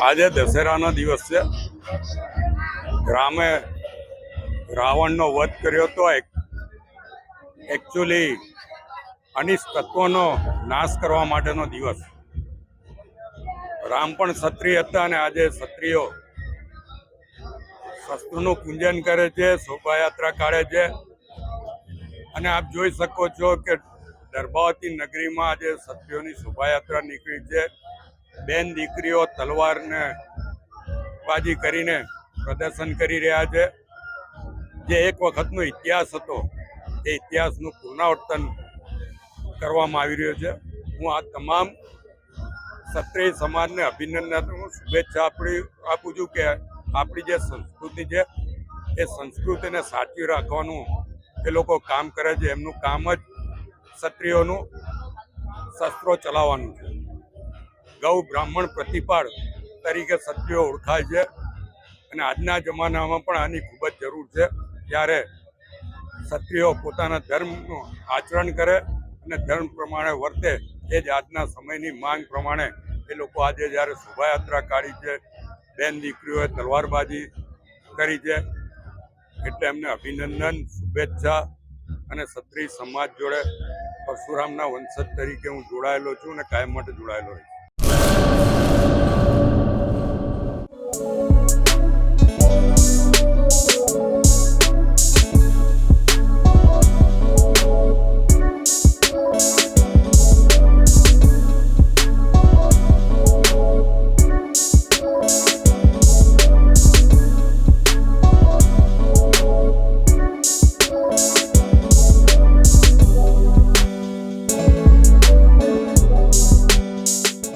આજે દશેરાનો દિવસ છે. રામે રાવણનો વધ કર્યો તો એકચ્યુઅલી અનિષ્ટ તત્વોનો નાશ કરવા માટેનો દિવસ. રામ પણ ક્ષત્રિય હતા અને આજે ક્ષત્રિયો શસ્ત્રનું પૂજન કરે છે, શોભાયાત્રા કાઢે છે. અને આપ જોઈ શકો છો કે દર્ભાવતી નગરીમાં આજે ક્ષત્રિયોની શોભાયાત્રા નીકળી છે. બેન દીકરીઓ તલવારને બાજી કરીને પ્રદર્શન કરી રહ્યા છે. જે એક વખતનો ઇતિહાસ હતો એ ઇતિહાસનું પુનરાવર્તન કરવામાં આવી રહ્યો છે. હું આ તમામ ક્ષત્રિય સમાજને અભિનંદન, શુભેચ્છા આપું છું કે આપણી જે સંસ્કૃતિ છે એ સંસ્કૃતિને સાચવી રાખવાનું એ લોકો કામ કરે છે. એમનું કામ જ ક્ષત્રિયોનું શસ્ત્રો ચલાવવાનું છે. ગૌ બ્રાહ્મણ પ્રતિપાળ તરીકે ક્ષત્રિયો ઓળખાય છે અને આજના જમાનામાં પણ આની ખૂબ જ જરૂર છે. ત્યારે ક્ષત્રિયો પોતાના ધર્મનું આચરણ કરે અને ધર્મ પ્રમાણે વર્તે, એ જ આજના સમયની માંગ પ્રમાણે એ લોકો આજે જ્યારે શોભાયાત્રા કાઢી છે, બેન દીકરીઓએ તલવારબાજી કરી છે, એટલે એમને અભિનંદન, શુભેચ્છા. અને ક્ષત્રિય સમાજ જોડે પરશુરામના વંશજ તરીકે હું જોડાયેલો છું અને કાયમ માટે જોડાયેલો રહીશ.